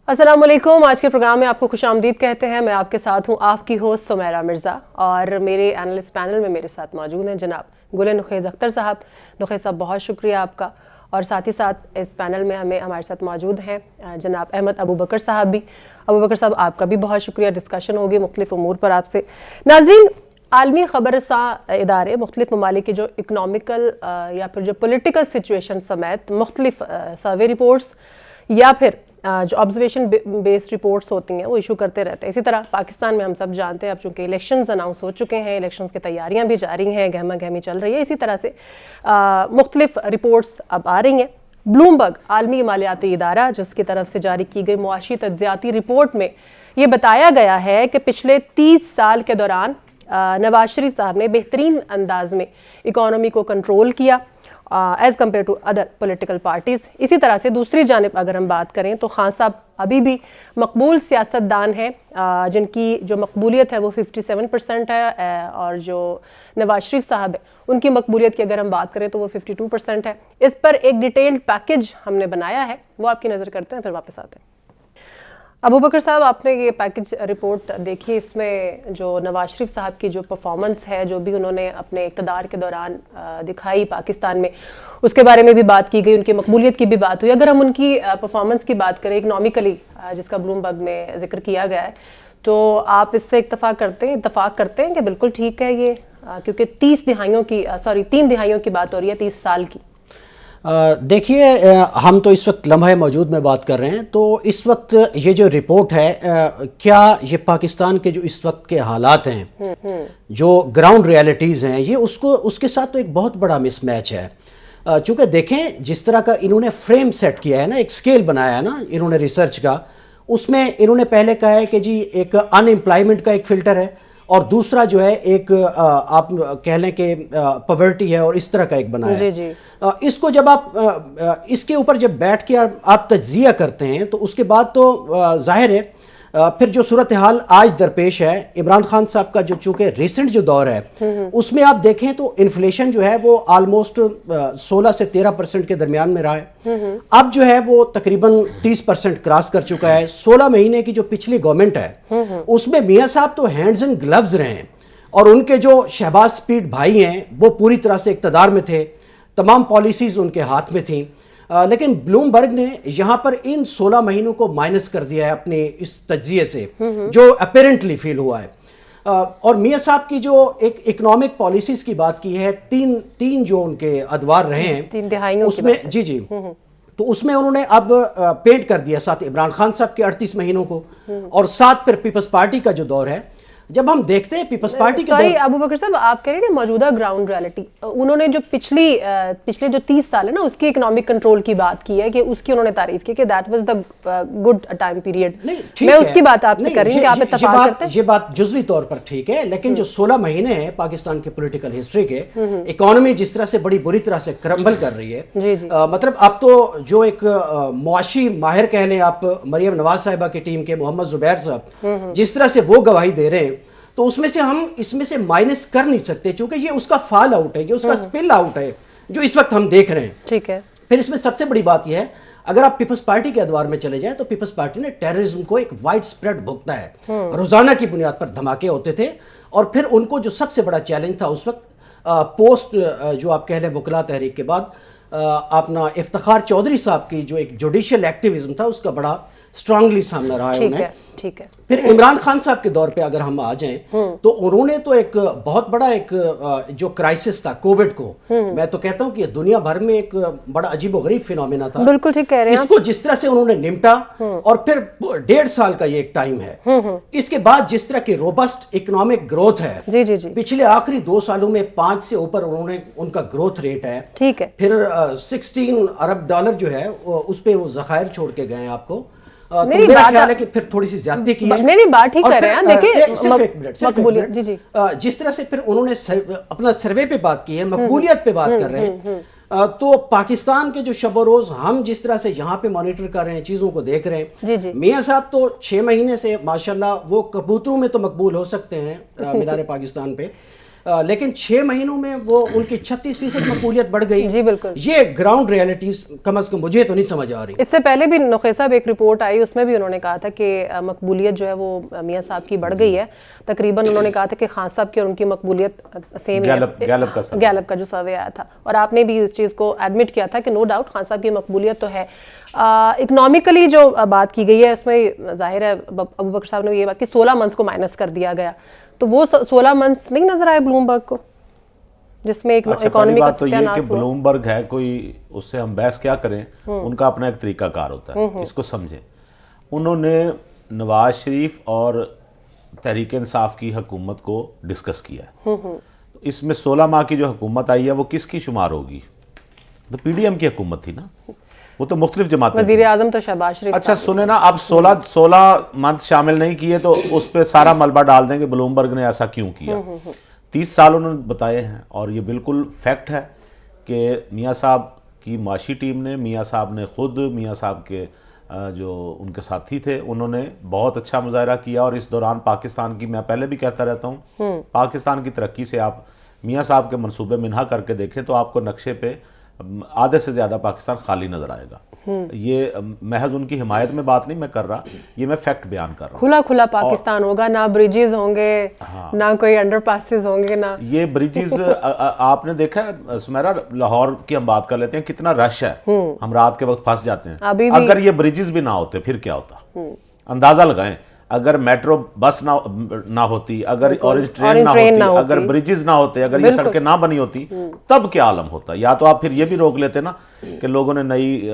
السلام علیکم. آج کے پروگرام میں آپ کو خوش آمدید کہتے ہیں. میں آپ کے ساتھ ہوں آپ کی ہوسٹ سمیرہ مرزا, اور میرے اینالسٹ پینل میں میرے ساتھ موجود ہیں جناب گل نخیز اختر صاحب. نخیز صاحب بہت شکریہ آپ کا. اور ساتھ ہی ساتھ اس پینل میں ہمارے ساتھ موجود ہیں جناب احمد ابو بکر صاحب بھی. ابو بکر صاحب آپ کا بھی بہت شکریہ. ڈسکشن ہوگی مختلف امور پر آپ سے. ناظرین, عالمی خبر رساں ادارے مختلف ممالک کی جو اکنامیکل یا پھر جو پولیٹیکل سچویشن سمیت مختلف سروے رپورٹس یا پھر جو آبزرویشن بیسڈ رپورٹس ہوتی ہیں وہ ایشو کرتے رہتے ہیں. اسی طرح پاکستان میں ہم سب جانتے ہیں اب چونکہ الیکشنز اناؤنس ہو چکے ہیں, الیکشنز کی تیاریاں بھی جاری ہیں, گہما گہمی چل رہی ہے, اسی طرح سے مختلف رپورٹس اب آ رہی ہیں. بلومبرگ عالمی مالیاتی ادارہ جس کی طرف سے جاری کی گئی معاشی تجزیاتی رپورٹ میں یہ بتایا گیا ہے کہ پچھلے 30 سال کے دوران نواز شریف صاحب نے بہترین انداز میں اکانومی کو کنٹرول کیا as compare to other political parties. اسی طرح سے دوسری جانب اگر ہم بات کریں تو خان صاحب ابھی بھی مقبول سیاست دان ہیں جن کی جو مقبولیت ہے وہ 57% ہے, اور جو نواز شریف صاحب ہے ان کی مقبولیت کی اگر ہم بات کریں تو وہ 52% ہے. اس پر ایک ڈیٹیلڈ پیکج ہم نے بنایا ہے, وہ آپ کی نظر کرتے ہیں پھر واپس آتے ہیں. ابو بکر صاحب, آپ نے یہ پیکج رپورٹ دیکھی, اس میں جو نواز شریف صاحب کی جو پرفارمنس ہے, جو بھی انہوں نے اپنے اقتدار کے دوران دکھائی پاکستان میں, اس کے بارے میں بھی بات کی گئی, ان کی مقبولیت کی بھی بات ہوئی. اگر ہم ان کی پرفارمنس کی بات کریں اکنامیکلی جس کا بلومبرگ میں ذکر کیا گیا ہے, تو آپ اس سے اتفاق کرتے ہیں کہ بالکل ٹھیک ہے یہ, کیونکہ 3 دہائیوں کی بات ہو رہی ہے, 30 سال کی. دیکھیے, ہم تو اس وقت لمحہ موجود میں بات کر رہے ہیں, تو اس وقت یہ جو رپورٹ ہے کیا یہ پاکستان کے جو اس وقت کے حالات ہیں, جو گراؤنڈ ریالٹیز ہیں, یہ اس کے ساتھ تو ایک بہت بڑا مس میچ ہے. چونکہ دیکھیں جس طرح کا انہوں نے فریم سیٹ کیا ہے نا, ایک سکیل بنایا ہے نا انہوں نے ریسرچ کا, اس میں انہوں نے پہلے کہا ہے کہ جی ایک ان امپلائمنٹ کا ایک فلٹر ہے, اور دوسرا جو ہے ایک آپ کہہ لیں کہ پاورٹی ہے, اور اس طرح کا ایک بنایا ہے. اس کو جب آپ اس کے اوپر جب بیٹھ کے آپ تجزیہ کرتے ہیں تو اس کے بعد تو ظاہر ہے پھر جو صورتحال آج درپیش ہے, عمران خان صاحب کا جو چونکہ ریسنٹ جو دور ہے اس میں آپ دیکھیں تو انفلیشن جو ہے وہ آلموسٹ 16 سے 13% کے درمیان میں رہا ہے. اب جو ہے وہ تقریباً 30% کراس کر چکا ہے. 16 مہینے کی جو پچھلی گورنمنٹ ہے اس میں میاں صاحب تو ہینڈز اینڈ گلوز رہے ہیں, اور ان کے جو شہباز سپیڈ بھائی ہیں وہ پوری طرح سے اقتدار میں تھے, تمام پالیسیز ان کے ہاتھ میں تھیں. لیکن بلومبرگ نے یہاں پر ان 16 مہینوں کو مائنس کر دیا ہے اپنے اس تجزیے سے, جو اپیرنٹلی فیل ہوا ہے. اور میاں صاحب کی جو ایک اکنامک پالیسیز کی بات کی ہے, تین جو ان کے ادوار رہے ہیں 3 دہائیوں اس میں جی تو اس میں انہوں نے اب پینٹ کر دیا ساتھ عمران خان صاحب کے 38 مہینوں کو, اور ساتھ پھر پیپلز پارٹی کا جو دور ہے. جب ہم دیکھتے ہیں پیپلز پارٹی کے سوری ابو بکر صاحب, آپ کہہ رہے ہیں موجودہ گراؤنڈ ریالٹی, انہوں نے جو پچھلے جو 30 سال ہے نا اس کی اکنامک کنٹرول کی بات کی ہے, کہ اس کی انہوں نے تعریف کی کہ that was the good time period. میں اس کی بات آپ سے کر رہی ہوں کہ آپ اتفاق کرتے ہیں. یہ بات جزوی طور پر ٹھیک ہے, لیکن جو 16 مہینے ہیں پاکستان کے پولیٹیکل ہسٹری کے, اکانومی جس طرح سے بڑی بری طرح سے کرمبل کر رہی ہے, مطلب اب تو جو ایک معاشی ماہر کہہ لیں آپ, مریم نواز صاحبہ کی ٹیم کے محمد زبیر صاحب جس طرح سے وہ گواہی دے رہے ہیں, تو اس میں سے ہم اس میں سے مائنس کر نہیں سکتے, چونکہ یہ اس کا فال آؤٹ ہے, یہ اس کا سپل آؤٹ ہے جو اس وقت ہم دیکھ رہے ہیں. ٹھیک ہے. پھر اس میں سب سے بڑی بات یہ ہے, اگر آپ پیپلز پارٹی کے ادوار میں چلے جائیں تو پیپلز پارٹی نے ٹیررزم کو ایک وائڈ سپریڈ بھگتا ہے, روزانہ کی بنیاد پر دھماکے ہوتے تھے. اور پھر ان کو جو سب سے بڑا چیلنج تھا اس وقت پوسٹ جو آپ کہہ لیں وکلا تحریک کے بعد, اپنا افتخار چودھری صاحب کی جو ایک جوڈیشل ایکٹیویزم تھا اس کا بڑا اسٹرانگلی سامنا رہا ہے انہیں. ٹھیک ہے. پھر عمران خان صاحب کے دور پہ اگر ہم آ جائیں تو انہوں نے تو ایک بہت بڑا ایک جو کرائسس تھا کووڈ کو, میں تو کہتا ہوں کہ یہ دنیا بھر میں ایک بڑا عجیب و غریب فینومینا تھا. بالکل ٹھیک کہہ رہے ہیں. اس کو جس طرح سے انہوں نے نمٹا, اور پھر 1.5 سال کا یہ ایک ٹائم ہے, اس کے بعد جس طرح کی روبسٹ اکنامک گروتھ ہے, پچھلے آخری 2 سالوں میں 5 سے اوپر انہوں نے ان کا گروتھ ریٹ ہے. ٹھیک ہے. پھر $16 ارب جو ہے اس پہ وہ ذخائر چھوڑ کے گئے آپ کو. میرا خیال ہے کہ پھر تھوڑی سی زیادتی کی ہے. نہیں بات ہی کر رہے ہیں. دیکھیں مقبولیت جس طرح سے پھر انہوں نے اپنا سروے پہ بات کی ہے, مقبولیت پہ بات کر رہے ہیں, تو پاکستان کے جو شب و روز ہم جس طرح سے یہاں پہ مانیٹر کر رہے ہیں, چیزوں کو دیکھ رہے ہیں, میاں صاحب تو 6 مہینے سے ماشاءاللہ وہ کبوتروں میں تو مقبول ہو سکتے ہیں مینار پاکستان پہ, لیکن 6 مہینوں میں وہ ان کی 36% مقبولیت بڑھ گئی. جی بالکل, یہ گراؤنڈ ریئلٹیز کم از کم مجھے تو نہیں سمجھ آ رہی. اس سے پہلے بھی نقی صاحب ایک رپورٹ آئی, اس میں بھی انہوں نے کہا تھا کہ مقبولیت جو ہے وہ میاں صاحب کی بڑھ گئی ہے تقریباً. انہوں نے کہا تھا کہ خان صاحب کی اور ان کی مقبولیت سیم ہے, گیلپ کا جو سروے آیا تھا, اور آپ نے بھی اس چیز کو ایڈمٹ کیا تھا کہ نو ڈاؤٹ خان صاحب کی مقبولیت تو ہے. اکنامکلی جو بات کی گئی ہے اس میں ظاہر ہے ابو بکر صاحب نے یہ بات کہ 16 منتھس کو مائنس کر دیا گیا, تو وہ 16 منتھس نہیں نظر آئے بلومبرگ کو جس میں اکانومی کا تو یہ کہ بلومبرگ ہے کوئی, اس سے ہم بحث کیا کریں, ان کا اپنا ایک طریقہ کار ہوتا ہے, اس کو سمجھیں. انہوں نے نواز شریف اور تحریک انصاف کی حکومت کو ڈسکس کیا ہے. اس میں 16 ماہ کی جو حکومت آئی ہے وہ کس کی شمار ہوگی؟ تو پی ڈی ایم کی حکومت تھی نا, وہ تو مختلف جماعتیں. وزیر اعظم تو شہباز شریف. اچھا سنیں نا, اب 16 منتھ شامل نہیں کیے تو اس پہ سارا ملبہ ڈال دیں کہ بلومبرگ نے ایسا کیوں کیا. 30 سال انہوں نے بتائے ہیں, اور یہ بالکل فیکٹ ہے کہ میاں صاحب کی معاشی ٹیم نے, میاں صاحب نے خود, میاں صاحب کے جو ان کے ساتھی تھے, انہوں نے بہت اچھا مظاہرہ کیا. اور اس دوران پاکستان کی, میں پہلے بھی کہتا رہتا ہوں, پاکستان کی ترقی سے آپ میاں صاحب کے منصوبے منہا کر کے دیکھیں تو آپ کو نقشے پہ آدھے سے زیادہ پاکستان خالی نظر آئے گا. یہ محض ان کی حمایت میں بات نہیں میں کر رہا, یہ میں فیکٹ بیان کر رہا ہوں. کھلا پاکستان ہوگا, نہ بریجز ہوں گے, نہ کوئی انڈر پاسز ہوں گے, نہ یہ بریجز. آپ نے دیکھا ہے سمیرا, لاہور کی ہم بات کر لیتے ہیں, کتنا رش ہے, ہم رات کے وقت پھنس جاتے ہیں. اگر یہ بریجز بھی نہ ہوتے پھر کیا ہوتا, اندازہ لگائیں. اگر میٹرو بس نہ ہوتی, اگر اورنج ٹرین نہ ہوتی, اگر بریجز نہ ہوتے, اگر یہ سڑکیں نہ بنی ہوتی, تب کیا عالم ہوتا. یا تو آپ پھر یہ بھی روک لیتے نا کہ لوگوں نے نئی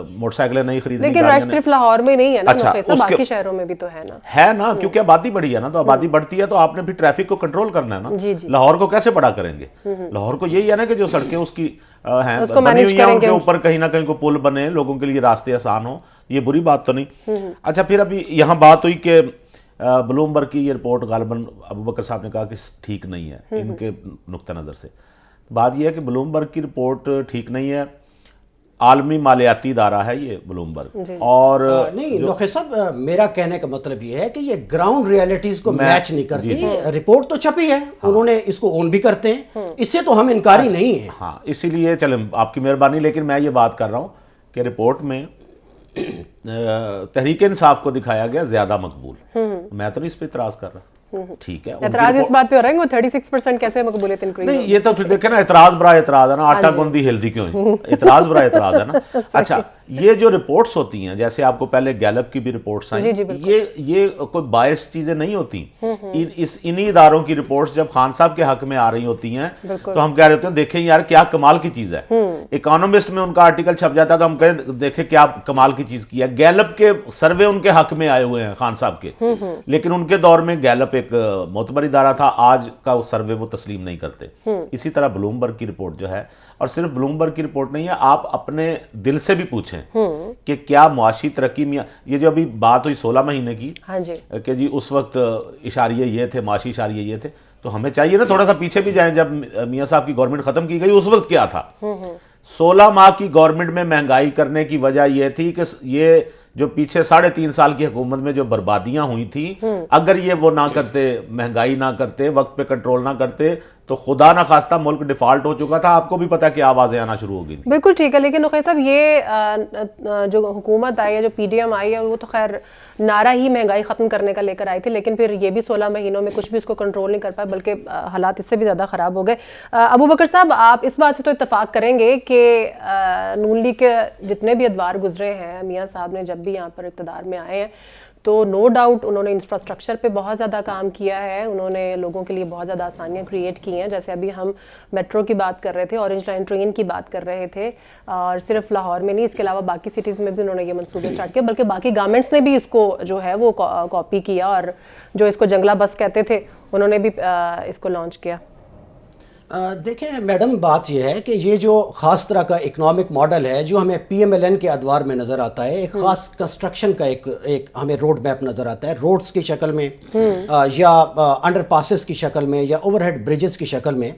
موٹر سائیکلیں نہیں خریدنی. لیکن رش صرف لاہور میں نہیں ہے نا, باقی شہروں میں بھی تو ہے نا, کیونکہ آبادی بڑھی ہے نا. تو آبادی بڑھتی ہے تو آپ نے پھر ٹریفک کو کنٹرول کرنا ہے نا. لاہور کو کیسے بڑا کریں گے؟ لاہور کو یہی ہے نا کہ جو سڑکیں اس کی ہیں بنی ہوئی ہیں, ان کے اوپر کہیں نہ کہیں کو پل بنے, لوگوں کے لیے راستے آسان ہوں. یہ بری بات تو نہیں. اچھا پھر ابھی یہاں بات ہوئی کہ بلومبرگ کی یہ رپورٹ غالباً ابو بکر صاحب نے کہا کہ ٹھیک نہیں ہے ان کے نقطہ نظر سے. بات یہ ہے کہ بلومبرگ کی رپورٹ ٹھیک نہیں ہے. عالمی مالیاتی ادارہ ہے یہ بلومبرگ, اور نہیں نوخی صاحب, میرا کہنے کا مطلب یہ ہے کہ یہ گراؤنڈ ریئلٹیز کو میچ نہیں کرتی. رپورٹ تو چھپی ہے, انہوں نے اس کو اون بھی کرتے ہیں, اس سے تو ہم انکاری نہیں ہیں. ہاں اسی لیے چلیں آپ کی مہربانی. لیکن میں یہ بات کر رہا ہوں کہ رپورٹ میں تحریک انصاف کو دکھایا گیا زیادہ مقبول. میں تو نہیں اس پہ اعتراض کر رہا, ٹھیک ہے. اعتراض اس بات پہ ہو رہا ہے کہ وہ 36% کیسے مقبولیت انکریز؟ نہیں یہ تو پھر دیکھیں نا, اعتراض برا اعتراض ہے نا, آٹا گوندی ہلدی کیوں ہے, اعتراض برا اعتراض ہے نا. اچھا یہ جو رپورٹس ہوتی ہیں, جیسے آپ کو پہلے گیلپ کی بھی رپورٹس آئیں, یہ کوئی باعث چیزیں نہیں ہوتی. انہی اداروں کی رپورٹس جب خان صاحب کے حق میں آ رہی ہوتی ہیں تو ہم کہہ رہے ہوتے ہیں دیکھیں یار کیا کمال کی چیز ہے. اکانومسٹ میں ان کا آرٹیکل چھپ جاتا ہے تو ہم کہیں دیکھیں کیا کمال کی چیز کی ہے. گیلپ کے سروے ان کے حق میں آئے ہوئے ہیں خان صاحب کے, لیکن ان کے دور میں گیلپ ایک معتبر ادارہ تھا, آج کا سروے وہ تسلیم نہیں کرتے. اسی طرح بلومبرگ کی رپورٹ جو ہے, اور صرف بلومبرگ کی رپورٹ نہیں ہے, آپ اپنے دل سے بھی پوچھیں کہ کیا معاشی ترقی میں یہ جو ابھی بات ہوئی 16 مہینے کی کہ جی اس وقت اشاریے یہ تھے, معاشی اشاریے یہ تھے, تو ہمیں چاہیے نا تھوڑا سا پیچھے بھی جائیں. جب میاں صاحب کی گورنمنٹ ختم کی گئی اس وقت کیا تھا؟ 16 ماہ کی گورنمنٹ میں مہنگائی کرنے کی وجہ یہ تھی کہ یہ جو پیچھے 3.5 سال کی حکومت میں جو بربادیاں ہوئی تھی, اگر یہ وہ نہ کرتے, مہنگائی نہ کرتے, وقت پہ کنٹرول نہ کرتے, تو خدا نہ خواستہ ملک ڈیفالٹ ہو چکا تھا. آپ کو بھی پتا کہ آوازیں آنا شروع ہو گئی تھی. بالکل ٹھیک ہے. لیکن نقی صاحب یہ جو حکومت آئی ہے, جو پی ڈی ایم آئی ہے, وہ تو خیر نعرہ ہی مہنگائی ختم کرنے کا لے کر آئی تھی, لیکن پھر یہ بھی 16 مہینوں میں کچھ بھی اس کو کنٹرول نہیں کر پائے, بلکہ حالات اس سے بھی زیادہ خراب ہو گئے. ابو بکر صاحب آپ اس بات سے تو اتفاق کریں گے کہ نون لیگ کے جتنے بھی ادوار گزرے ہیں, میاں صاحب نے جب بھی یہاں پر اقتدار میں آئے ہیں تو نو ڈاؤٹ انہوں نے انفراسٹرکچر پہ بہت زیادہ کام کیا ہے. انہوں نے لوگوں کے لیے بہت زیادہ آسانیاں کریٹ کی ہیں. جیسے ابھی ہم میٹرو کی بات کر رہے تھے, اورنج لائن ٹرین کی بات کر رہے تھے, اور صرف لاہور میں نہیں, اس کے علاوہ باقی سٹیز میں بھی انہوں نے یہ منصوبے سٹارٹ کیا, بلکہ باقی گورنمنٹس نے بھی اس کو جو ہے وہ کاپی کیا, اور جو اس کو جنگلہ بس کہتے تھے انہوں نے بھی اس کو لانچ کیا. دیکھیں میڈم, بات یہ ہے کہ یہ جو خاص طرح کا اکنامک ماڈل ہے جو ہمیں پی ایم ایل این کے ادوار میں نظر آتا ہے, ایک خاص کنسٹرکشن کا ایک ہمیں روڈ میپ نظر آتا ہے, روڈز کی شکل میں یا انڈر پاسز کی شکل میں یا اوور ہیڈ بریجز کی شکل میں.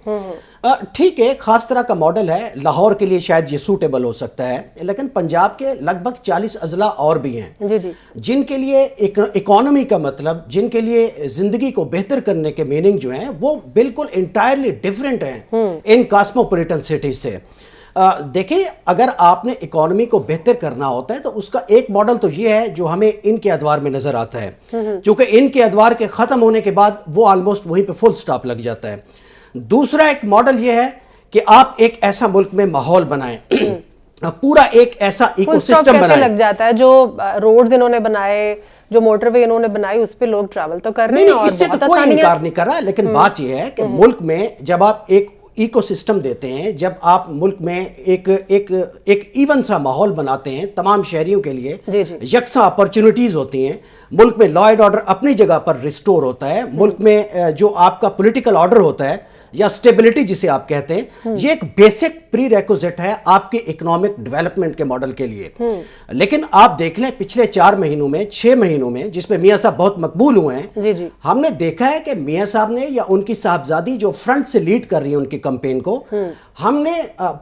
ٹھیک ہے، خاص طرح کا ماڈل ہے، لاہور کے لیے شاید یہ سوٹیبل ہو سکتا ہے، لیکن پنجاب کے لگ بھگ 40 اضلاع اور بھی ہیں جن کے لیے اکانومی کا مطلب، جن کے لیے زندگی کو بہتر کرنے کے میننگ جو ہیں وہ بالکل انٹائرلی ڈیفرنٹ ہیں ان کاسموپولیٹن سٹیز سے۔ دیکھیں، اگر آپ نے اکانومی کو بہتر کرنا ہوتا ہے تو اس کا ایک ماڈل تو یہ ہے جو ہمیں ان کے ادوار میں نظر آتا ہے، چونکہ ان کے ادوار کے ختم ہونے کے بعد وہ آلموسٹ وہیں پہ فل سٹاپ لگ جاتا ہے۔ دوسرا ایک ماڈل یہ ہے کہ آپ ایک ایسا ملک میں ماحول بنائیں، پورا ایک ایسا ایکو سسٹم بنائیں۔ لگ جاتا ہے جو روڈز انہوں نے بنائے، جو موٹر وے انہوں نے بنائی، اس پہ لوگ ٹریول تو کر رہے ہیں، اس سے تو کوئی انکار نہیں کر رہا، لیکن بات یہ ہے کہ ملک میں جب آپ ایک ایکو سسٹم دیتے ہیں، جب آپ ملک میں ایک ایون سا ماحول بناتے ہیں تمام شہریوں کے لیے، یکساں اپرچونٹیز ہوتی ہیں، ملک میں لا اینڈ آرڈر اپنی جگہ پر ریسٹور ہوتا ہے، ملک میں جو آپ کا پولیٹیکل آرڈر ہوتا ہے یا سٹیبلٹی جسے آپ کہتے ہیں، یہ ایک بیسک پری ریکوزٹ ہے آپ کے اکنامک ڈیولپمنٹ کے ماڈل کے لیے۔ لیکن آپ دیکھ لیں پچھلے 4 مہینوں میں، 6 مہینوں میں، جس میں میاں صاحب بہت مقبول ہوئے ہیں، ہم نے دیکھا ہے کہ میاں صاحب نے یا ان کی صاحبزادی جو فرنٹ سے لیڈ کر رہی ہے ان کی کمپین کو، ہم نے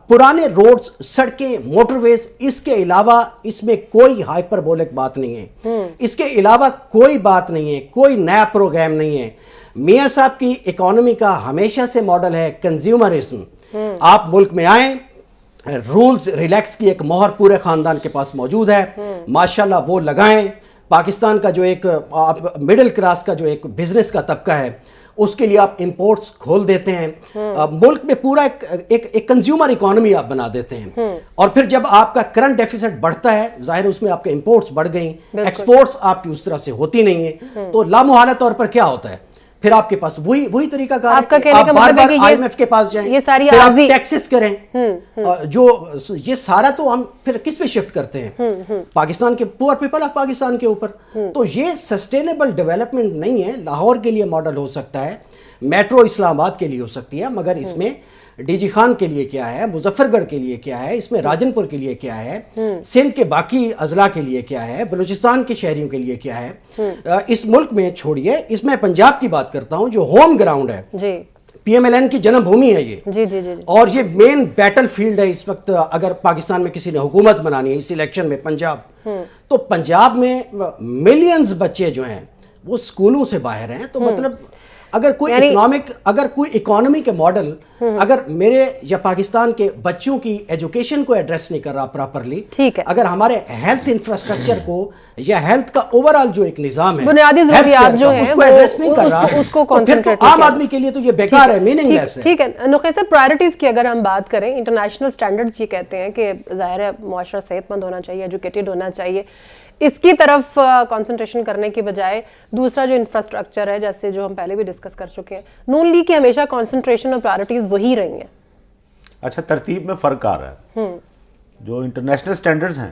پرانے روڈز، سڑکیں، موٹر ویز، اس کے علاوہ اس میں کوئی ہائپربولک بات نہیں ہے، اس کے علاوہ کوئی بات نہیں ہے، کوئی نیا پروگرام نہیں ہے۔ میاں صاحب کی اکانومی کا ہمیشہ سے ماڈل ہے کنزیومرزم۔ آپ ملک میں آئیں، رولز ریلیکس کی ایک مہر پورے خاندان کے پاس موجود ہے، ماشاءاللہ وہ لگائیں۔ پاکستان کا جو ایک مڈل کلاس کا جو ایک بزنس کا طبقہ ہے، اس کے لیے آپ امپورٹس کھول دیتے ہیں، ملک میں پورا ایک کنزیومر اکانومی آپ بنا دیتے ہیں، اور پھر جب آپ کا کرنٹ ڈیفیسٹ بڑھتا ہے، ظاہر اس میں آپ کے امپورٹس بڑھ گئیں، ایکسپورٹس آپ کی اس طرح سے ہوتی نہیں ہیں، تو لامحالہ طور پر کیا ہوتا ہے، پھر آپ کے پاس وہی طریقہ کار ہے کہ آپ بار بار آئی ایم ایف کے پاس جائیں، پھر آپ ٹیکسز کریں، جو یہ سارا تو ہم پھر کس پہ شفٹ کرتے ہیں، پاکستان کے پور پیپل آف پاکستان کے اوپر۔ تو یہ سسٹینیبل ڈیولپمنٹ نہیں ہے۔ لاہور کے لیے ماڈل ہو سکتا ہے، میٹرو اسلام آباد کے لیے ہو سکتی ہے، مگر اس میں ڈی جی خان کے لیے کیا ہے، مظفر گڑھ کے لیے کیا ہے، اس میں راجن پور کے لیے کیا ہے، سندھ کے باقی اضلاع کے لیے کیا ہے، بلوچستان کے شہریوں کے لیے کیا ہے، اس ملک میں چھوڑیے، اس میں پنجاب کی بات کرتا ہوں جو ہوم گراؤنڈ ہے، پی ایم ایل این کی جنم بھومی ہے یہ، اور یہ مین بیٹل فیلڈ ہے اس وقت اگر پاکستان میں کسی نے حکومت بنانی ہے اس الیکشن میں پنجاب، تو پنجاب میں ملینز بچے جو ہیں وہ سکولوں سے باہر ہیں۔ تو مطلب اگر کوئی اکانومی کے ماڈل اگر میرے یا پاکستان کے بچوں کی ایجوکیشن کو ایڈریس نہیں کر رہا پراپرلی، اگر ہمارے ہیلتھ انفراسٹرکچر کو یا ہیلتھ کا اوورآل جو ایک نظام ہے، بنیادی ضروریات جو ہیں، اس کو ایڈریس نہیں کر رہا، تو پھر تو عام آدمی کے لیے تو یہ بیکار ہے، میننگ لیس ہے۔ ٹھیک ہے نقیہ صاحب، پرائرٹیز کی اگر ہم بات کریں، انٹرنیشنل سٹینڈرڈز یہ کہتے ہیں کہ ظاہر ہے معاشرہ صحت مند ہونا چاہیے، ایجوکیٹڈ ہونا چاہیے، اس کی طرف کانسنٹریشن کرنے کی بجائے دوسرا جو انفراسٹرکچر ہے، جیسے جو ہم پہلے بھی ڈسکس کر چکے ہیں، نون لیگ کی ہمیشہ کانسنٹریشن اور پرائرٹیز وہی رہی ہیں۔ اچھا، ترتیب میں فرق آ رہا ہے، جو انٹرنیشنل سٹینڈرڈز ہیں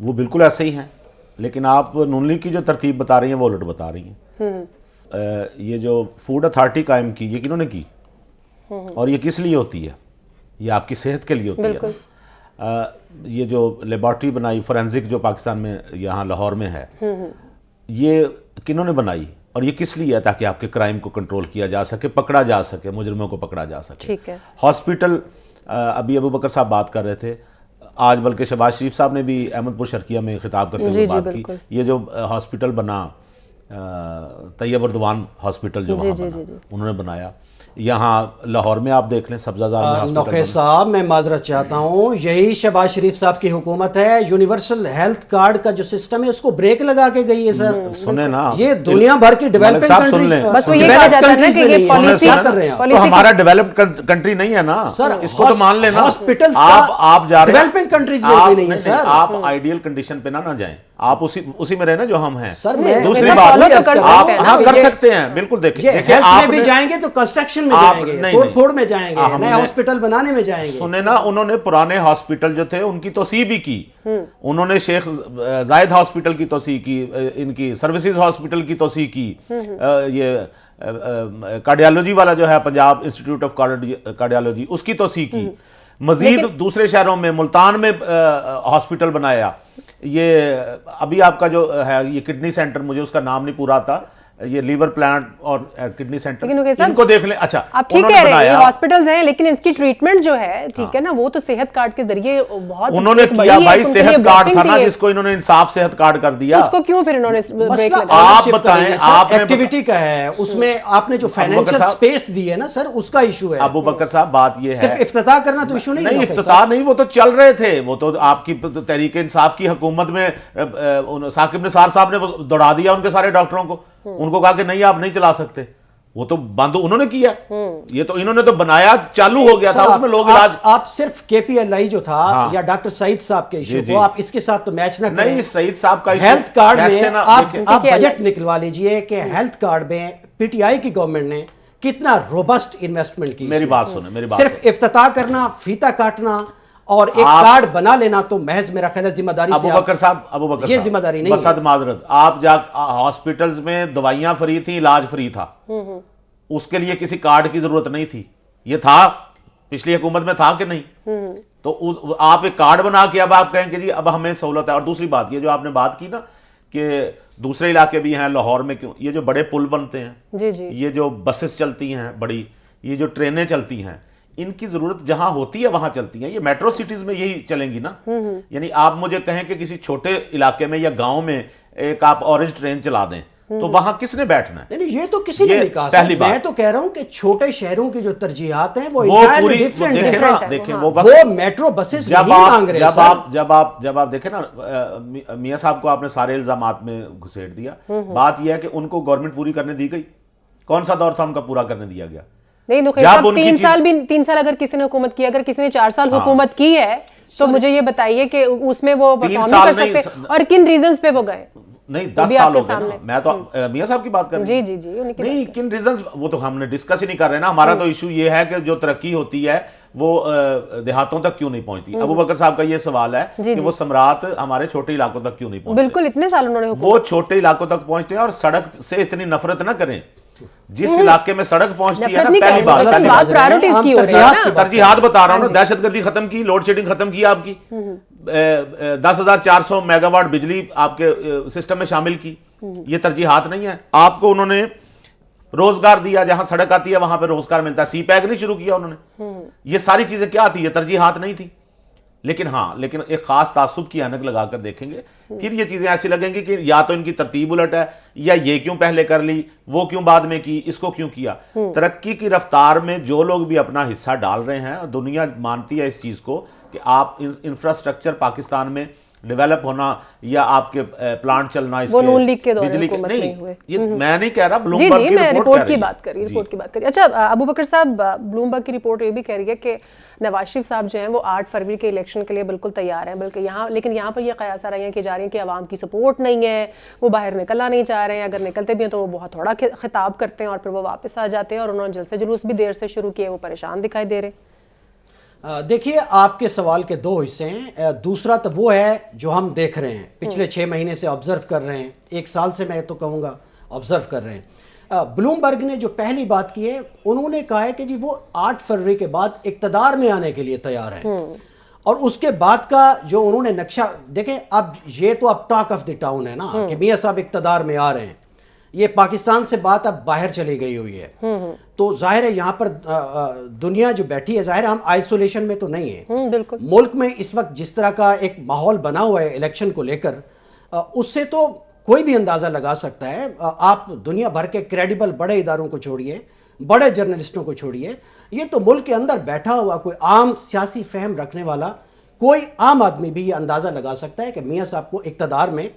وہ بالکل ایسے ہی ہیں، لیکن آپ نون لیگ کی جو ترتیب بتا رہی ہیں وہ الٹ بتا رہی ہیں۔ یہ جو فوڈ اتھارٹی قائم کی، یہ کنہوں نے کی اور یہ کس لیے ہوتی ہے؟ یہ آپ کی صحت کے لیے ہوتی ہے۔ یہ جو لیبارٹری بنائی فورینزک جو پاکستان میں یہاں لاہور میں ہے، یہ کنہوں نے بنائی اور یہ کس لیے ہے؟ تاکہ آپ کے کرائم کو کنٹرول کیا جا سکے، پکڑا جا سکے، مجرموں کو پکڑا جا سکے۔ ہاسپٹل، ابھی ابو بکر صاحب بات کر رہے تھے، آج بلکہ شہباز شریف صاحب نے بھی احمد پور شرقیہ میں خطاب کرتے ہوئے بات کی، یہ جو ہاسپٹل بنا طیب اردوان ہاسپٹل جو وہاں بنا، انہوں نے بنایا۔ یہاں لاہور میں آپ دیکھ لیں سبزہ زار میں ہاسپٹل نوخے صاحب میں معذرت چاہتا ہوں، یہی شہباز شریف صاحب کی حکومت ہے، یونیورسل ہیلتھ کارڈ کا جو سسٹم ہے اس کو بریک لگا کے گئی ہے سر۔ سنیں نا، یہ دنیا بھر کی ڈیولپنگ کنٹریز، بس وہ یہ کہا جاتا ہے نا کہ یہ پالیسی کر رہے ہیں، تو ہمارا ڈیولپڈ کنٹری نہیں ہے نا سر، اس کو تو مان لینا۔ ہاسپٹلز آپ جا رہے ہیں ڈیولپنگ کنٹریز میں بھی نہیں ہے سر، آپ آئیڈیل کنڈیشن پہ نہ جائیں، آپ اسی میں رہنا جو ہم ہیں۔ دوسری بات آپ کر سکتے ہیں، بالکل دیکھیں آپ بھی جائیں گے تو کنسٹرکشن میں جائیں گے، توڑ پھوڑ میں جائیں گے، نئے ہاسپٹل بنانے میں جائیں گے۔ سنیں نا، انہوں نے پرانے ہاسپٹل جو تھے ان کی توسیع بھی کی، انہوں نے شیخ زائد ہاسپٹل کی توسیع کی، ان کی سروسز ہاسپٹل کی توسیع کی، یہ کارڈیالوجی والا جو ہے پنجاب انسٹیٹیوٹ آف کارڈیالوجی، اس کی توسیع کی، مزید دوسرے شہروں میں ملتان میں ہاسپٹل بنایا۔ یہ ابھی آپ کا جو ہے یہ کڈنی سینٹر، مجھے اس کا نام نہیں پورا آتا، یہ لیور پلانٹ اور کڈنی سینٹر لیکن نقیب صاحب ان کو دیکھ لیں. اچھا آپ ٹھیک کہہ رہے ہیں یہ ہاسپٹلز ہیں لیکن اس کی ٹریٹمنٹ جو ہے ٹھیک ہے نا وہ تو صحت کارڈ کے ذریعے بہت انہوں نے کیا بھائی, صحت کارڈ تھا نا جس کو انہوں نے انصاف صحت کارڈ کر دیا, اس کو کیوں پھر انہوں نے بریک لگایا؟ آپ بتائیں, آپ ایکٹیویٹی کا ہے اس میں آپ نے جو فائنینشیل سپیس دی ہے نا سر اس کا ایشو ہے. ابو بکر صاحب بات یہ ہے صرف افتتاح کرنا تو ایشو نہیں, افتتاح نہیں, وہ تو چل رہے تھے, وہ تو آپ کی تحریک انصاف کی حکومت میں ثاقب نثار صاحب نے دوڑا دیا ان کے سارے ڈاکٹروں کو, ان کو کہا کہ نہیں آپ نہیں چلا سکتے, وہ تو بند انہوں نے کیا, یہ تو انہوں نے تو بنایا, چالو ہو گیا تھا اس میں لوگ علاج. آپ صرف کے پی ایل آئی جو تھا یا ڈاکٹر سعید صاحب کے ایشو کو آپ اس کے ساتھ تو میچ نہ کریں. نہیں, سعید صاحب کا ہیلتھ کارڈ میں آپ بجٹ نکلوا لیجئے کہ ہیلتھ کارڈ میں پی ٹی آئی کی گورنمنٹ نے کتنا روبسٹ انویسٹمنٹ کی. میری بات سنیں, میری بات صرف افتتاح کرنا, فیتا کاٹنا اور ایک کارڈ بنا لینا تو محض میرا خیال ہے ذمہ داری سے. ابو بکر یہ ذمہ داری نہیں ہے. معذرت, آپ جا ہاسپٹلز میں دوائیاں فری تھیں, علاج فری تھا, اس کے لیے کسی کارڈ کی ضرورت نہیں تھی. یہ تھا پچھلی حکومت میں تھا کہ نہیں؟ تو آپ ایک کارڈ بنا کے اب آپ کہیں کہ جی اب ہمیں سہولت ہے. اور دوسری بات یہ جو آپ نے بات کی نا کہ دوسرے علاقے بھی ہیں, لاہور میں کیوں یہ جو بڑے پل بنتے ہیں, یہ جو بسز چلتی ہیں بڑی, یہ جو ٹرینیں چلتی ہیں, ان کی ضرورت جہاں ہوتی ہے وہاں چلتی ہیں. یہ میٹرو سٹیز میں یہی چلیں گی نا. یعنی آپ مجھے کہیں کہ کسی چھوٹے علاقے میں یا گاؤں میں ایک آپ اورنج ٹرین چلا دیں تو وہاں کس نے بیٹھنا ہے؟ نہیں, یہ تو کسی نے نہیں کہا. میں تو کہہ رہا ہوں کہ چھوٹے شہروں کی جو ترجیحات ہیں وہ پوری دیکھیں, وہ میٹرو بسز نہیں مانگ رہے. جب آپ دیکھیں نا, میاں صاحب کو آپ نے سارے الزامات میں گھسیٹ دیا. بات یہ ہے کہ ان کو گورنمنٹ پوری کرنے دی گئی, کون سا دور تھا ان کا پورا کرنے دیا گیا؟ نہیں, 3 سال اگر کسی نے حکومت کی, اگر کسی نے 4 سال حکومت کی ہے تو مجھے یہ بتائیے کہ اس میں وہ پرفارم نہیں کر سکتے اور کن ریزنز پہ وہ گئے. نہیں 10 سال ہو گئے نا, میں تو میاں صاحب کی بات کر رہی ہوں. جی نہیں, کن ریزنز وہ تو ہم نے ڈسکس ہی نہیں کر رہے نا. ہمارا تو ایشو یہ ہے کہ جو ترقی ہوتی ہے وہ دیہاتوں تک کیوں نہیں پہنچتی. ابو بکر صاحب کا یہ سوال ہے کہ وہ سمراٹ ہمارے چھوٹے علاقوں تک کیوں نہیں پہنچتے. بالکل, اتنے سال انہوں نے وہ چھوٹے علاقوں تک پہنچتے ہیں. اور سڑک سے اتنی نفرت نہ کریں, جس علاقے میں سڑک پہنچتی ہے نا, پہلی بات ترجیحات بتا رہا ہوں نا, دہشت گردی ختم کی, لوڈ شیڈنگ ختم کی, آپ کی 10,400 میگا واٹ بجلی آپ کے سسٹم میں شامل کی, یہ ترجیحات نہیں ہے. آپ کو انہوں نے روزگار دیا, جہاں سڑک آتی ہے وہاں پہ روزگار ملتا ہے. سی پیک نہیں شروع کیا انہوں نے. یہ ساری چیزیں کیا تھی؟ یہ ترجیحات نہیں تھی. لیکن ایک خاص تعصب کی اینک لگا کر دیکھیں گے, پھر یہ چیزیں ایسی لگیں گی کہ یا تو ان کی ترتیب الٹ ہے, یا یہ کیوں پہلے کر لی, وہ کیوں بعد میں کی, اس کو کیوں کیا. ترقی کی رفتار میں جو لوگ بھی اپنا حصہ ڈال رہے ہیں, دنیا مانتی ہے اس چیز کو کہ آپ انفراسٹرکچر پاکستان میں ڈیولپ ہونا یا آپ کے پلانٹ چلنا, اس کے بجلی کے نہیں, یہ میں نہیں کہہ رہا, بلومبرگ کی رپورٹ کی بات کر رہی. اچھا ابو بکر صاحب, بلومبرگ کی رپورٹ یہ بھی کہہ رہی ہے کہ نواز شریف صاحب جو ہیں وہ 8 فروری کے الیکشن کے لیے بالکل تیار ہیں, بلکہ یہاں پر یہ قیاس آرائیاں کی جا رہی ہیں کہ عوام کی سپورٹ نہیں ہے, وہ باہر نکلنا نہیں چاہ رہے ہیں, اگر نکلتے بھی ہیں تو وہ بہت تھوڑا خطاب کرتے ہیں اور پھر وہ واپس آ جاتے ہیں, اور انہوں نے جلسے جلوس بھی دیر سے شروع کیے, وہ پریشان دکھائی دے رہے ہیں. دیکھیے, آپ کے سوال کے 2 حصے ہیں. دوسرا تو وہ ہے جو ہم دیکھ رہے ہیں, پچھلے 6 مہینے سے آبزرو کر رہے ہیں, 1 سال سے میں تو کہوں گا آبزرو کر رہے ہیں. بلومبرگ نے جو پہلی بات کی ہے, انہوں نے کہا ہے کہ جی وہ 8 فروری کے بعد اقتدار میں آنے کے لیے تیار ہیں. اور اس کے بعد کا جو انہوں نے نقشہ دیکھیں, اب یہ تو اب ٹاک آف دی ٹاؤن ہے نا کہ میاں صاحب اقتدار میں آ رہے ہیں. یہ پاکستان سے بات اب باہر چلی گئی ہوئی ہے, تو ظاہر ہے یہاں پر دنیا جو بیٹھی ہے, ظاہر ہم آئسولیشن میں تو نہیں ہیں. بالکل, ملک میں اس وقت جس طرح کا ایک ماحول بنا ہوا ہے الیکشن کو لے کر, اس سے تو کوئی بھی اندازہ لگا سکتا ہے. آپ دنیا بھر کے کریڈیبل بڑے اداروں کو چھوڑیے, بڑے جرنلسٹوں کو چھوڑیے, یہ تو ملک کے اندر بیٹھا ہوا کوئی عام سیاسی فہم رکھنے والا کوئی عام آدمی بھی یہ اندازہ لگا سکتا ہے کہ میاں صاحب کو اقتدار میں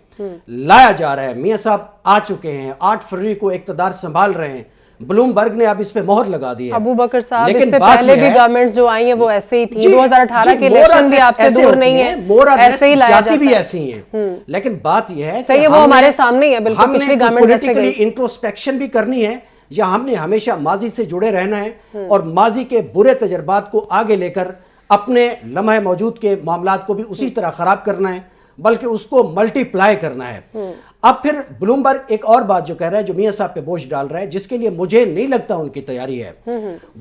لایا جا رہا ہے. میاں صاحب آ چکے ہیں, 8 فروری کو اقتدار سنبھال رہے ہیں. بلومبرگ نے اب اس پہ مہر لگا دی ہے. ابو بکر صاحب, اس سے پہلے بھی گورنمنٹس جو آئی ہیں وہ ایسے ہی تھیں, 2018 کے الیکشن بھی آپ سے دور نہیں ہے, ایسے ہی لایا جاتی بھی ایسی ہیں. لیکن بات یہ ہے کہ وہ ہمارے سامنے ہے, بالکل پچھلی گورنمنٹ جیسے پولیٹیکلی انٹروسپیکشن بھی کرنی ہے, یا ہم نے ہمیشہ ماضی سے جڑے رہنا ہے اور ماضی کے برے تجربات کو آگے لے کر اپنے لمحہ موجود کے معاملات کو بھی اسی طرح خراب کرنا ہے, بلکہ اس کو ملٹی پلائی کرنا ہے. اب پھر بلومبرگ ایک اور بات جو کہہ رہا ہے, جو میاں صاحب پہ بوجھ ڈال رہا ہے, جس کے لیے مجھے نہیں لگتا ان کی تیاری ہے.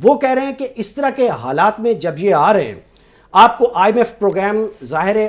وہ کہہ رہے ہیں کہ اس طرح کے حالات میں جب یہ آ رہے ہیں, آپ کو IMF پروگرام ظاہر ہے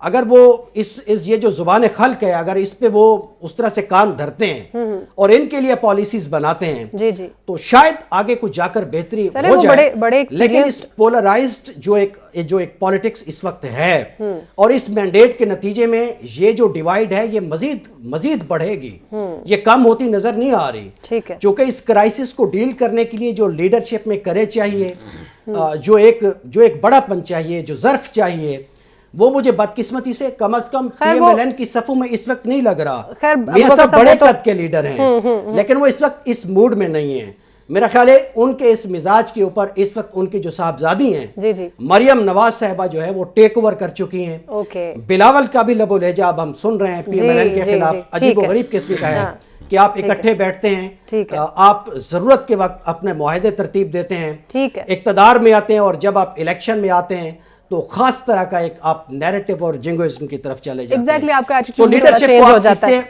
اگر وہ اس یہ جو زبان خلق ہے اگر اس پہ وہ اس طرح سے کان دھرتے ہیں اور ان کے لیے پالیسیز بناتے ہیں جی جی تو شاید آگے کچھ جا کر بہتری ہو جائے. لیکن اس پولرائزڈ جو ایک پالیٹکس اس وقت ہے اور اس مینڈیٹ کے نتیجے میں یہ جو ڈیوائیڈ ہے یہ مزید بڑھے گی, یہ کم ہوتی نظر نہیں آ رہی. چونکہ اس کرائسس کو ڈیل کرنے کے لیے جو لیڈرشپ میں کرے چاہیے, جو ایک بڑا پن چاہیے, جو ظرف چاہیے, وہ مجھے بدقسمتی سے کم از کم پی ایم ایل این کی صفوں میں اس وقت نہیں لگ رہا. میاں صاحب بڑے قد کے لیڈر ہیں لیکن وہ اس وقت اس موڈ میں نہیں ہیں. میرا خیال ہے ان کے اس مزاج کے اوپر اس وقت ان کی جو صاحبزادی ہیں مریم نواز صاحبہ جو ہے وہ ٹیک اوور کر چکی ہیں. بلاول کا بھی لب و لہجہ اب ہم سن رہے ہیں پی ایم ایل این کے خلاف عجیب و غریب قسم کا ہے کہ آپ اکٹھے بیٹھتے ہیں, آپ ضرورت کے وقت اپنے معاہدے ترتیب دیتے ہیں, اقتدار میں آتے ہیں اور جب آپ الیکشن میں آتے ہیں تو خاص طرح کا ایک آپ نیریٹو اور جنگوئزم کی طرف چلے جاتے ہیں. تو لیڈرشپ کو آپ اس سے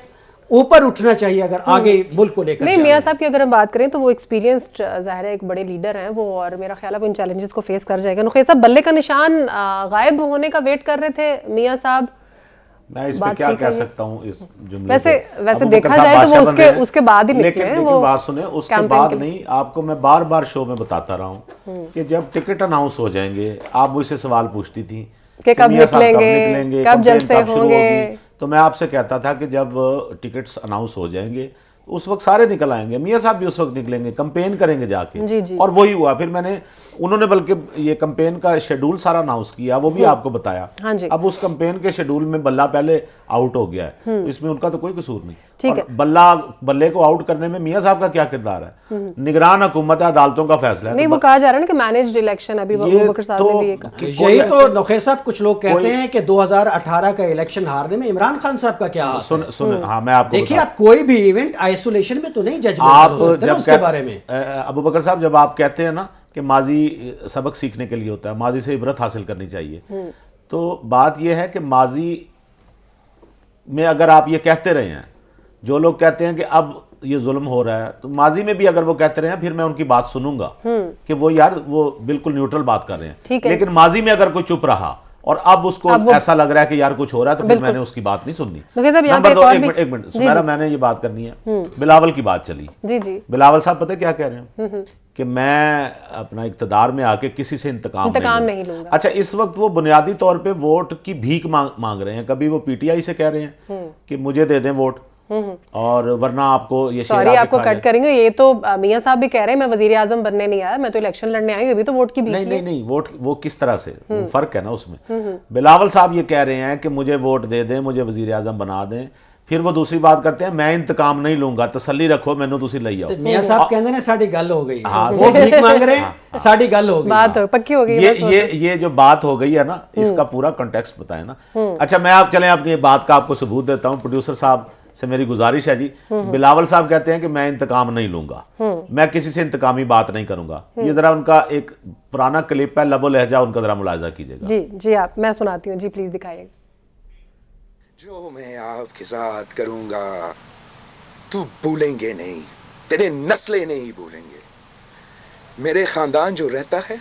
اوپر اٹھنا چاہیے اگر آگے ملک کو لے کر. نہیں, میاں صاحب کی اگر ہم بات کریں تو وہ ایکسپیرینسڈ ظاہر ہے ایک بڑے لیڈر ہیں وہ, اور میرا خیال ہے وہ ان چیلنجز کو فیس کر جائے گا. نخیل صاحب, بلے کا نشان غائب ہونے کا ویٹ کر رہے تھے میاں صاحب, میں اس پہ کیا کہہ سکتا ہوں اس جملے ویسے دیکھا جائے تو وہ اس کے بعد ہی نکلے ہیں. لیکن بات سنیں, اس کے بعد نہیں, آپ کو میں بار بار شو میں بتاتا رہا ہوں کہ جب ٹکٹ اناؤنس ہو جائیں گے آپ مجھ سے سوال پوچھتی تھی کہ کب نکلیں گے, کب جلسے ہوں گے, تو میں آپ سے کہتا تھا کہ جب ٹکٹس اناؤنس ہو جائیں گے اس وقت سارے نکل آئیں گے, میاں صاحب بھی اس وقت نکلیں گے, کمپین کریں گے جا کے. اور وہی ہوا. پھر انہوں نے بلکہ یہ کمپین کا شیڈول سارا اناؤنس کیا, وہ بھی آپ کو بتایا. اب اس کمپین کے شیڈول میں بلہ پہلے آؤٹ ہو گیا ہے, اس میں ان کا تو کوئی قصور نہیں. اور بلے کو آؤٹ کرنے میں میاں صاحب کا کیا کردار ہے؟ نگران حکومت ہے, عدالتوں کا فیصلہ ہے. نہیں, وہ کہا جا رہا ہے نا کہ مینجڈ الیکشن, ابھی ابوبکر صاحب نے بھی یہ کہا. یہی تو نخیل صاحب کچھ لوگ کہتے ہیں کہ 2018 کا الیکشن ہارنے میں عمران خان صاحب کا کیا ہاتھ ہے. ہاں, میں آپ کو دیکھیے, آپ کوئی بھی ایونٹ آئسولیشن میں تو نہیں ججمنٹ کر سکتے اس کے بارے میں. ابوبکر صاحب, جب آپ کہتے ہیں نا کہ ماضی سبق سیکھنے کے لیے ہوتا ہے, ماضی سے عبرت حاصل کرنی چاہیے, تو بات یہ ہے کہ ماضی میں اگر آپ یہ کہتے رہے ہیں, جو لوگ کہتے ہیں کہ اب یہ ظلم ہو رہا ہے, تو ماضی میں بھی اگر وہ کہتے رہے ہیں پھر میں ان کی بات سنوں گا کہ وہ وہ بالکل نیوٹرل بات کر رہے ہیں. لیکن ماضی میں اگر کوئی چپ رہا اور اب اس کو ایسا لگ رہا ہے کہ یار کچھ ہو رہا ہے, تو پھر میں نے اس کی بات نہیں سننی. نمبر 2, ایک منٹ سمیرا, میں نے یہ بات کرنی ہے. بلاول کی بات چلی. بلاول صاحب پتہ کیا کہہ رہے ہیں کہ میں اپنا اقتدار میں آ کے کسی سے انتقام نہیں لوں گا. اچھا, اس وقت وہ بنیادی طور پہ ووٹ کی بھیک مانگ رہے ہیں. کبھی وہ پی ٹی آئی سے کہہ رہے ہیں کہ مجھے دے دیں ووٹ, اور ورنہ آپ کو یہ سوری آپ کو کٹ کریں گے, یہ تو میاں صاحب بھی کہہ رہے ہیں میں وزیر اعظم بننے نہیں آیا, میں تو الیکشن لڑنے آئی ہوں, ابھی تو ووٹ کی بھیک. نہیں, ووٹ وہ کس طرح سے, فرق ہے نا اس میں. بلاول صاحب یہ کہہ رہے ہیں کہ مجھے ووٹ دے دیں, مجھے وزیر اعظم بنا دیں. پھر وہ دوسری بات کرتے ہیں میں انتقام نہیں لوں گا, تسلی رکھو, مینوں تسی لئی آؤ. میاں صاحب کہندے نے ساڈی گل ہو گئی, وہ بھیک مانگ رہے ہیں, ساڈی گل ہو گئی, بات پکی ہو گئی. یہ جو بات ہو گئی ہے نا, اس کا پورا کنٹیکسٹ بتائیں نا. اچھا, میں آپ چلیں اپنی بات کا آپ کو ثبوت دیتا ہوں. پروڈیوسر صاحب سے میری گزارش ہے جی, بلاول صاحب کہتے ہیں کہ میں انتقام نہیں لوں گا, میں کسی سے انتقامی بات نہیں کروں گا. یہ ذرا ان کا ایک پرانا کلپ ہے, لب و لہجہ ان کا ذرا ملاحظہ کیجیے گا. جی آپ, میں سناتی ہوں, جی پلیز دکھائیے گا. جو میں آپ کے ساتھ کروں گا تو بھولیں گے نہیں, تیرے نسلیں نہیں بھولیں گے. میرے خاندان جو رہتا ہے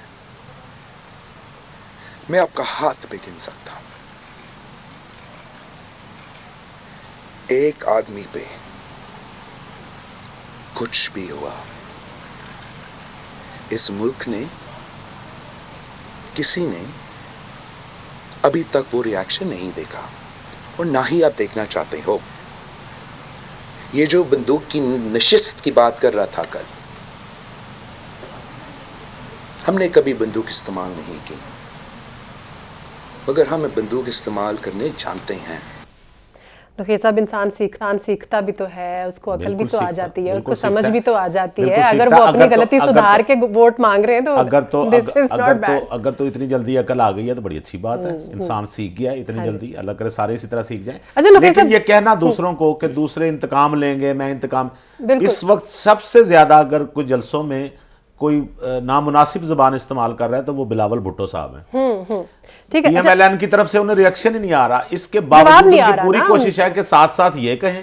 میں آپ کا ہاتھ پہ گن سکتا ہوں. ایک آدمی پہ کچھ بھی ہوا, اس ملک نے کسی نے ابھی تک وہ ری ایکشن نہیں دیکھا, اور نہ ہی آپ دیکھنا چاہتے ہو. یہ جو بندوق کی نشست کی بات کر رہا تھا کل, ہم نے کبھی بندوق استعمال نہیں کی, مگر ہمیں بندوق استعمال کرنے جانتے ہیں. نخیل صاحب, انسان سیکھتا بھی تو ہے, اس کو عقل بھی تو آ جاتی ہے, اس کو سمجھ بھی تو آ جاتی ہے. اگر وہ اپنی غلطی سدھار کے ووٹ مانگ رہے ہیں تو اگر تو اتنی جلدی عقل آ گئی ہے تو بڑی اچھی بات ہے. انسان سیکھ گیا اتنی جلدی, اللہ کرے سارے اسی طرح سیکھ جائیں. لیکن یہ کہنا دوسروں کو کہ دوسرے انتقام لیں گے, میں انتقام, اس وقت سب سے زیادہ اگر کوئی جلسوں میں کوئی نامناسب زبان استعمال کر رہا ہے تو وہ بلاول بھٹو صاحب ہیں. پی ایم ایل این کی طرف سے انہیں ریاکشن ہی نہیں آ رہا. اس کے باوجود ان کی پوری کوشش ہے کہ ساتھ ساتھ یہ کہیں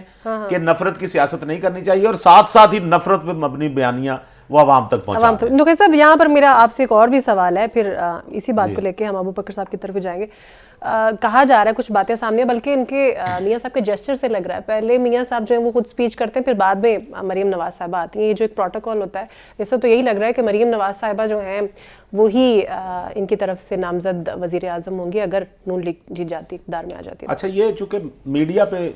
کہ نفرت کی سیاست نہیں کرنی چاہیے, اور ساتھ ساتھ ہی نفرت پہ مبنی بیانیاں وہ عوام تک پہنچا دیں. نخیل صاحب, یہاں پر میرا آپ سے ایک اور بھی سوال ہے, پھر اسی بات کو لے کے ہم ابوبکر صاحب کی طرف جائیں گے. کہا جا رہا ہے کچھ باتیں سامنے, بلکہ ان کے میاں صاحب کے جسچر سے لگ رہا ہے پہلے میاں صاحب جو ہیں وہ خود اسپیچ کرتے ہیں, پھر بعد میں مریم نواز صاحبہ آتی ہیں. یہ جو ایک پروٹوکول ہوتا ہے اس وقت تو یہی لگ رہا ہے کہ مریم نواز صاحبہ جو ہیں وہی ان کی طرف سے نامزد وزیر اعظم ہوں گی اگر نون لیگ جیت جاتی, اقتدار میں آ جاتی. اچھا, یہ چونکہ میڈیا پہ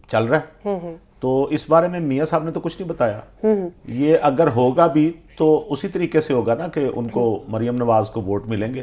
چل رہا ہے تو اس بارے میں میاں صاحب نے تو کچھ نہیں بتایا. یہ اگر ہوگا بھی تو اسی طریقے سے ہوگا نا کہ ان کو مریم نواز کو ووٹ ملیں گے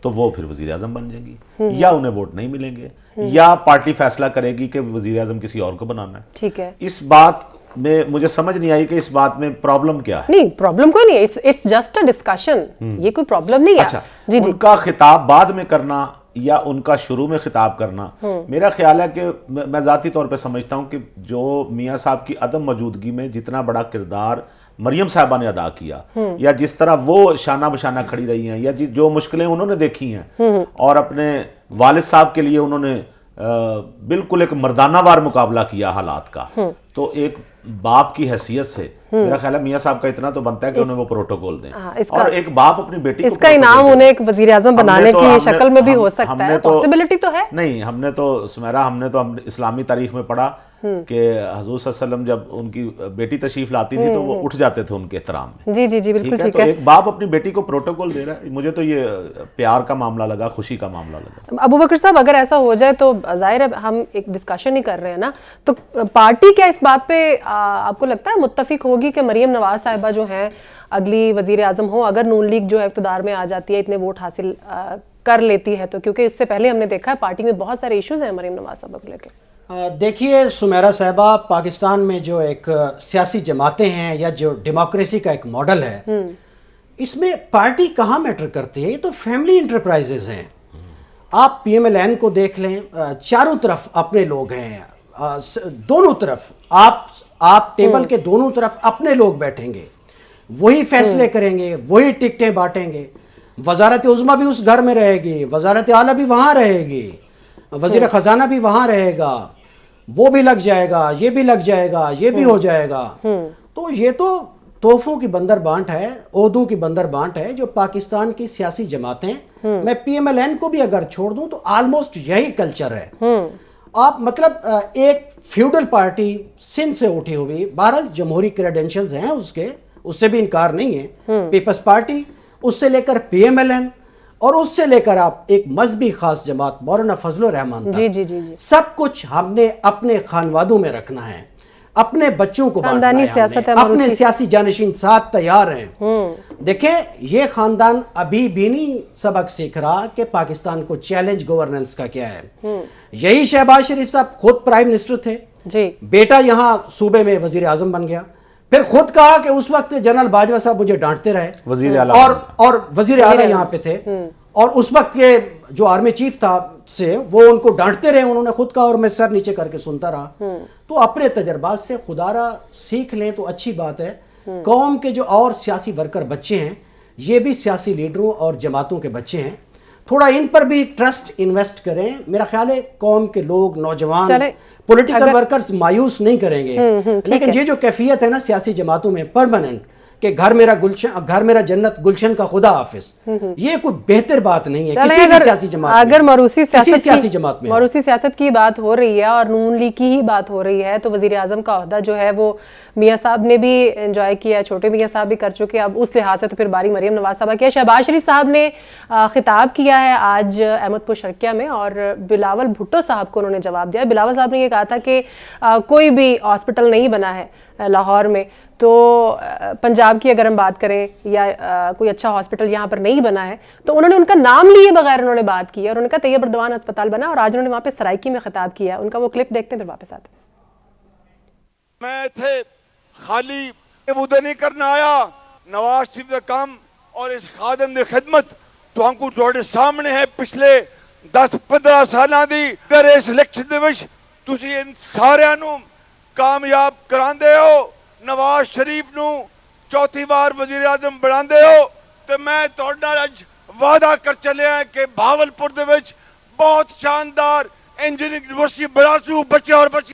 تو وہ پھر وزیر اعظم بن جائیں گی, یا انہیں ووٹ نہیں ملیں گے, یا پارٹی فیصلہ کرے گی کہ وزیر اعظم کسی اور کو بنانا ہے. ٹھیک ہے, اس بات میں مجھے سمجھ نہیں آئی کہ اس بات میں پرابلم کیا ہے. نہیں پرابلم کوئی نہیں ہے, اٹس جسٹ اے ڈسکشن, یہ کوئی پرابلم نہیں ہے. اچھا, ان کا خطاب بعد میں کرنا یا ان کا شروع میں خطاب کرنا, میرا خیال ہے کہ میں ذاتی طور پہ سمجھتا ہوں کہ جو میاں صاحب کی عدم موجودگی میں جتنا بڑا کردار مریم صاحبہ نے ادا کیا, یا جس طرح وہ شانہ بشانہ کھڑی رہی ہیں, یا جو مشکلیں انہوں نے دیکھی ہیں اور اپنے والد صاحب کے لیے انہوں نے بالکل ایک مردانہ وار مقابلہ کیا حالات کا, تو ایک باپ کی حیثیت سے میرا خیال ہے میاں صاحب کا اتنا تو بنتا ہے کہ انہیں وہ پروٹوکول دیں. اور ایک باپ اپنی بیٹی کو اس کا انعام انہیں ایک وزیر اعظم بنانے کی شکل میں بھی ہو سکتا ہے, پاسبلٹی تو ہے. نہیں, ہم نے تو سمیرا ہم نے تو اسلامی تاریخ میں پڑھا کہ حضور صلی اللہ علیہ وسلم جب ان کی بیٹی تشریف لاتی تھی تو وہ اٹھ جاتے تھے ان کے احترام میں. جی جی جی بالکل ٹھیک ہے. ہے, تو ایک باپ اپنی بیٹی کو پروٹوکول دے رہا ہے, مجھے تو یہ پیار کا معاملہ لگا, خوشی کا معاملہ لگا. ابو بکر صاحب اگر ایسا ہو جائے تو ظاہر ہے ہم ایک ڈسکشن ہی کر رہے ہیں نا, تو پارٹی کیا اس بات پہ آپ کو لگتا ہے متفق ہوگی کہ مریم نواز صاحبہ جو ہیں اگلی وزیر اعظم ہو اگر نون لیگ جو ہے اقتدار میں آ جاتی ہے, اتنے ووٹ حاصل کر لیتی ہے تو؟ کیونکہ اس سے پہلے ہم نے دیکھا ہے پارٹی میں بہت سارے ایشوز ہیں مریم نواز صاحبہ کو لے کے. دیکھیے سمیرا صاحبہ, پاکستان میں جو ایک سیاسی جماعتیں ہیں یا جو ڈیموکریسی کا ایک ماڈل ہے, اس میں پارٹی کہاں میٹر کرتی ہے, یہ تو فیملی انٹرپرائزز ہیں. آپ پی ایم ایل این کو دیکھ لیں, چاروں طرف اپنے لوگ ہیں, دونوں طرف آپ ٹیبل کے دونوں طرف اپنے لوگ بیٹھیں گے, وہی فیصلے کریں گے, وہی ٹکٹیں بانٹیں گے. وزارت عظمیٰ بھی اس گھر میں رہے گی, وزارت اعلیٰ بھی وہاں رہے گی, وزیر خزانہ بھی وہاں رہے گا, وہ بھی لگ جائے گا, یہ بھی لگ جائے گا, یہ بھی ہو جائے گا. تو یہ تو تحفوں کی بندر بانٹ ہے, عہدوں کی بندر بانٹ ہے جو پاکستان کی سیاسی جماعتیں, میں پی ایم ایل این کو بھی اگر چھوڑ دوں تو آلموسٹ یہی کلچر ہے. آپ مطلب ایک فیوڈل پارٹی سندھ سے اٹھی ہوئی, بہرحال جمہوری کریڈینشلز ہیں اس کے, اس سے بھی انکار نہیں ہے, پیپلز پارٹی, اس سے لے کر پی ایم ایل این, اور اس سے لے کر آپ ایک مذہبی خاص جماعت مولانا فضل الرحمان تک, سب کچھ ہم نے اپنے خانوادوں میں رکھنا ہے, اپنے بچوں کو بانٹنا ہے, اپنے سیاسی جانشین ساتھ تیار ہیں. دیکھیں یہ خاندان ابھی بھی نہیں سبق سیکھ رہا کہ پاکستان کو چیلنج گورننس کا کیا ہے. یہی شہباز شریف صاحب خود پرائم منسٹر تھے, بیٹا یہاں صوبے میں وزیر اعظم بن گیا, پھر خود کہا کہ اس وقت جنرل باجوہ صاحب مجھے ڈانٹتے رہے, وزیر اعلیٰ اور وزیر اعلیٰ یہاں پہ تھے, اور اس وقت کے جو آرمی چیف تھا سے وہ ان کو ڈانٹتے رہے, انہوں نے خود کہا اور میں سر نیچے کر کے سنتا رہا. تو اپنے تجربات سے خدا را سیکھ لیں تو اچھی بات ہے. قوم کے جو اور سیاسی ورکر بچے ہیں یہ بھی سیاسی لیڈروں اور جماعتوں کے بچے ہیں, تھوڑا ان پر بھی ٹرسٹ انویسٹ کریں. میرا خیال ہے قوم کے لوگ, نوجوان, پولیٹیکل ورکرز مایوس نہیں کریں گے. لیکن یہ جو کیفیت ہے نا سیاسی جماعتوں میں پرماننٹ کہ گھر میرا جنت گلشن کا خدا حافظ, یہ کوئی بہتر بات نہیں ہے کسی بھی سیاسی جماعت میں. اگر موروثی سیاست کی بات ہو رہی ہے اور نون لیگ کی ہی بات ہو رہی ہے تو وزیر اعظم کا عہدہ جو ہے وہ میاں صاحب نے بھی انجوائے کیا, چھوٹے میاں صاحب بھی کر چکے, اب اس لحاظ سے تو پھر باری مریم نواز صاحبہ کیا. شہباز شریف صاحب نے خطاب کیا ہے آج احمد پور شرقیہ میں, اور بلاول بھٹو صاحب کو انہوں نے جواب دیا. بلاول صاحب نے یہ کہا تھا کہ کوئی بھی ہاسپٹل نہیں بنا ہے لاہور میں, تو پنجاب کی اگر ہم بات کریں یا کوئی اچھا ہاسپٹل یہاں پر نہیں بنا ہے, تو انہوں نے ان کا نام لیے بغیر انہوں نے بات کی, اور انہوں نے کہا طیب اردوان ہسپتال بنا, اور آج انہوں نے وہاں پہ سرائکی میں خطاب کیا. ان کا وہ کلپ دیکھتے ہیں پھر واپس آتے ہیں. میں تھے خالی ودے نہیں کرنا آیا, نواز شریف کا کام اور اس خادم دی خدمت تو ہم کو تھوڑے سامنے ہے پچھلے 10-15 سالاں دی. اگر اس الیکشن دے وچ تسی ان سارے نو کامیاب کراندے ہو, نواز شریف نو چوتھی بار وزیر اعظم بناندے ہو, تو میں تہاڈے نال اج وعدہ کر چلیا ہے کہ بہاولپور دے وچ بہت شاندار انجینئرنگ یونیورسٹی بنا سو بچے اور بچی.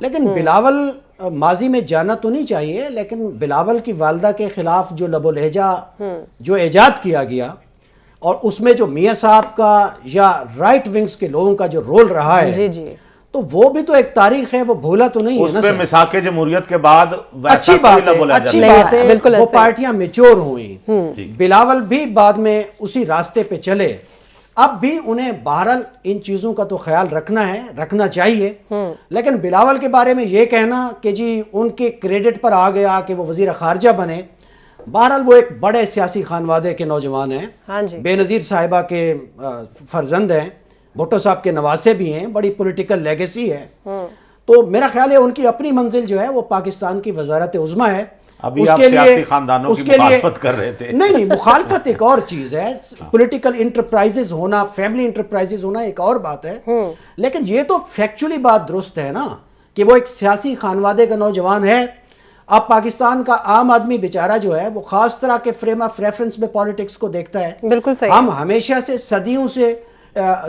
لیکن بلاول ماضی میں جانا تو نہیں چاہیے، لیکن بلاول کی والدہ کے خلاف جو لب و لہجہ جو ایجاد کیا گیا اور اس میں جو میاں صاحب کا یا رائٹ ونگز کے لوگوں کا جو رول رہا ہے، تو وہ بھی تو ایک تاریخ ہے، وہ بھولا تو نہیں ہے نا. اس پہ مساق جمہوریت کے بعد اچھی بات ہے وہ پارٹیاں میچور ہوئیں. بلاول بھی بعد میں اسی راستے پہ چلے. اب بھی انہیں بہرحال ان چیزوں کا تو خیال رکھنا چاہیے. لیکن بلاول کے بارے میں یہ کہنا کہ جی ان کے کریڈٹ پر آ گیا کہ وہ وزیر خارجہ بنے، بہرحال وہ ایک بڑے سیاسی خانوادے کے نوجوان ہیں، بے نظیر صاحبہ کے فرزند ہیں، بھٹو صاحب کے نواسے بھی ہیں، بڑی پولیٹیکل لیگیسی ہے. تو میرا خیال ہے ان کی اپنی منزل جو ہے وہ پاکستان کی وزارت عظمیٰ ہے. ابھی آپ سیاسی خاندانوں کی مخالفت کر رہے تھے. نہیں مخالفت ایک اور چیز ہے، پولیٹیکل انٹرپرائزز ہونا، فیملی انٹرپرائزز ہونا ایک اور بات ہے. لیکن یہ تو فیکچولی بات درست ہے نا کہ وہ ایک سیاسی خانوادے کا نوجوان ہے. اب پاکستان کا عام آدمی بیچارہ جو ہے وہ خاص طرح کے فریم آف ریفرنس میں پالیٹکس کو دیکھتا ہے. بالکل صحیح. ہم ہمیشہ سے صدیوں سے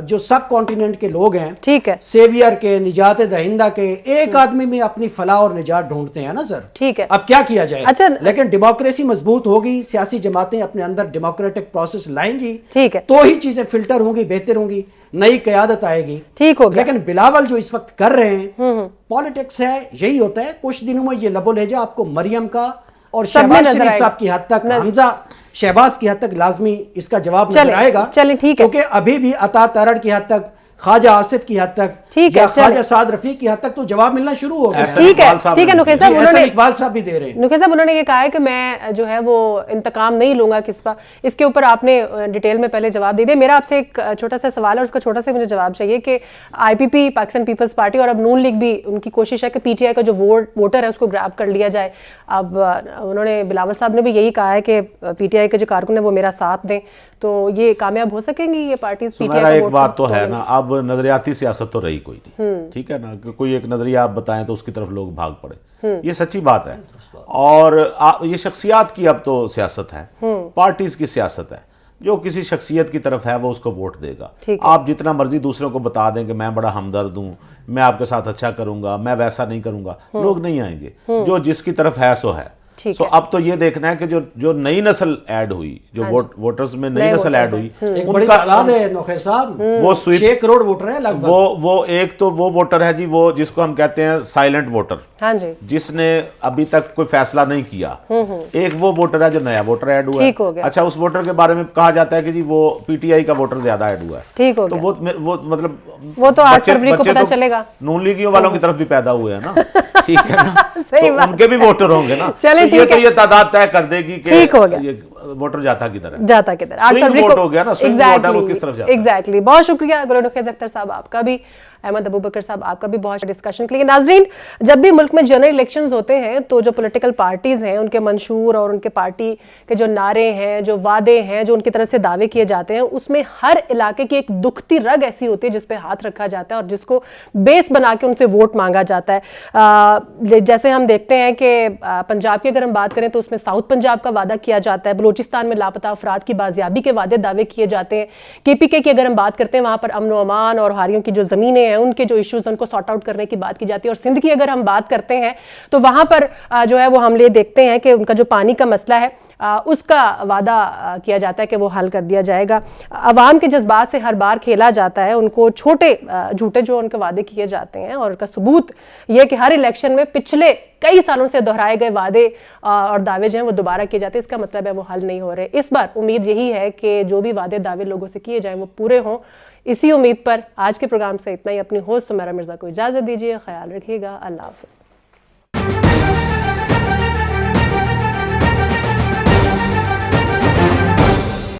جو سب کانٹیننٹ کے لوگ ہیں، ٹھیک ہے، سیویئر کے، نجات دہندہ کے، ایک آدمی میں اپنی فلاح اور نجات ڈھونڈتے ہیں نا سر. ٹھیک ہے، اب کیا کیا جائے. اچھا، لیکن ڈیموکریسی مضبوط ہوگی، سیاسی جماعتیں اپنے اندر ڈیموکریٹک پروسیس لائیں گی، ٹھیک ہے، تو ہی چیزیں فلٹر ہوں گی، بہتر ہوں گی، نئی قیادت آئے گی. ٹھیک ہو گیا. لیکن بلاول جو اس وقت کر رہے ہیں پالیٹکس ہے، یہی ہوتا ہے. کچھ دنوں میں یہ لب و لہجہ آپ کو مریم کا اور شہباز شریف صاحب کی حد تک، حمزہ شہباز کی حد تک لازمی اس کا جواب نظر آئے گا. کیونکہ ابھی بھی عطا تارڑ کی حد تک، خواجہ آصف کی حد تک یا خواجہ سعد رفیق کی حد تک تو جواب ملنا شروع ہو گیا. ٹھیک ہے نقی صاحب، اقبال صاحب بھی دے رہے ہیں. نقی صاحب انہوں نے یہ کہا ہے کہ میں جو ہے وہ انتقام نہیں لوں گا کس پر. اس کے اوپر آپ نے ڈیٹیل میں پہلے جواب دے دیا. میرا آپ سے ایک چھوٹا سا سوال ہے، اس کا چھوٹا سا مجھے جواب چاہیے کہ آئی پی پی، پاکستان پیپلز پارٹی اور اب نون لیگ بھی ان کی کوشش ہے کہ پی ٹی آئی کا جو ووٹر ہے اس کو گراب کر لیا جائے. اب انہوں نے بلاول صاحب نے بھی یہی کہا ہے کہ پی ٹی آئی کے جو کارکن ہیں وہ میرا ساتھ دیں. تو یہ کامیاب ہو سکیں گی یہ پارٹیز پی ٹی آئی کا ووٹ؟ ایک بات تو ہے نا، اب نظریاتی سیاست تو رہی کوئی نہیں، ٹھیک ہے نا، کہ کوئی ایک نظریہ آپ بتائیں تو اس کی طرف لوگ بھاگ پڑے، یہ سچی بات ہے. اور یہ شخصیات کی اب تو سیاست ہے، پارٹیز کی سیاست ہے. جو کسی شخصیت کی طرف ہے وہ اس کو ووٹ دے گا. آپ جتنا مرضی دوسروں کو بتا دیں کہ میں بڑا ہمدرد ہوں، میں آپ کے ساتھ اچھا کروں گا، میں ویسا نہیں کروں گا، لوگ نہیں آئیں گے. جو جس کی طرف ہے سو ہے. سو اب تو یہ دیکھنا ہے کہ جو نئی نسل ایڈ ہوئی، جو ووٹرز میں نئی نسل ایڈ ہوئی، ایک بڑی تعداد ہے نوخے صاحب، وہ 6 کروڑ ووٹر ہیں لگ بھگ. وہ ایک تو وہ ووٹر ہے جی، وہ جس کو ہم کہتے ہیں سائلنٹ ووٹر، جس نے ابھی تک کوئی فیصلہ نہیں کیا. ایک وہ ووٹر ہے جو نیا ووٹر ایڈ ہوا ہے. اچھا، اس ووٹر کے بارے میں کہا جاتا ہے کہ جی وہ پی ٹی آئی کا ووٹر زیادہ ایڈ ہوا ہے. تو وہ مطلب وہ تو 8 فروری کو پتہ چلے گا. نون لیگیوں والوں کی طرف بھی پیدا ہوئے ہیں نا، ٹھیک ہے نا، تو ان کے بھی ووٹر ہوں گے نا. یہ تعداد طے کر دے گی کہ ووٹر جاتا کدھر ہے، جاتا کدھر. سوئنگ ووٹ ہو گیا نا، سوئنگ ووٹ ہے وہ کس طرف جاتا ہے. ایگزیکٹلی. بہت شکریہ گل نخیز اختر صاحب آپ کا بھی، احمد ابوبکر صاحب آپ کا بھی بہت ڈسکشن کے لیے. ناظرین، جب بھی ملک میں جنرل الیکشنز ہوتے ہیں تو جو پولیٹیکل پارٹیز ہیں ان کے منشور اور ان کے پارٹی کے جو نعرے ہیں، جو وعدے ہیں، جو ان کی طرف سے دعوے کیے جاتے ہیں، اس میں ہر علاقے کی ایک دکھتی رگ ایسی ہوتی ہے جس پہ ہاتھ رکھا جاتا ہے اور جس کو بیس بنا کے ان سے ووٹ مانگا جاتا ہے. جیسے ہم دیکھتے ہیں کہ پنجاب کی اگر ہم بات کریں تو اس میں ساؤتھ پنجاب کا وعدہ کیا جاتا ہے، بلوچستان میں لاپتہ افراد کی بازیابی کے وعدے دعوے کیے جاتے ہیں. کے پی کے کی اگر ہم بات کرتے ہیں وہاں پر امن و امان اور ہاریوں کی جو زمینیں ہیں ان کے جو ایشوز ان کو سارٹ آؤٹ کرنے کی بات کی جاتی ہے. اور سندھ کی اگر ہم بات کرتے ہیں تو وہاں پر جو ہے وہ ہم یہ دیکھتے ہیں کہ ان کا جو پانی کا مسئلہ ہے اس کا وعدہ کیا جاتا ہے کہ وہ حل کر دیا جائے گا. عوام کے جذبات سے ہر بار کھیلا جاتا ہے، ان کو چھوٹے جھوٹے جو ان کے وعدے کیے جاتے ہیں اور کا ثبوت یہ کہ ہر الیکشن میں پچھلے کئی سالوں سے دہرائے گئے وعدے اور دعوے جو ہیں وہ دوبارہ کیے جاتے ہیں. اس کا مطلب ہے وہ حل نہیں ہو رہے. اس بار امید یہی ہے کہ جو بھی وعدے دعوے لوگوں سے کیے جائیں وہ پورے ہوں. اسی امید پر آج کے پروگرام سے اتنا ہی. اپنی ہوسٹ سمیرہ مرزا کو اجازت دیجیے. خیال رکھیے گا. اللہ حافظ.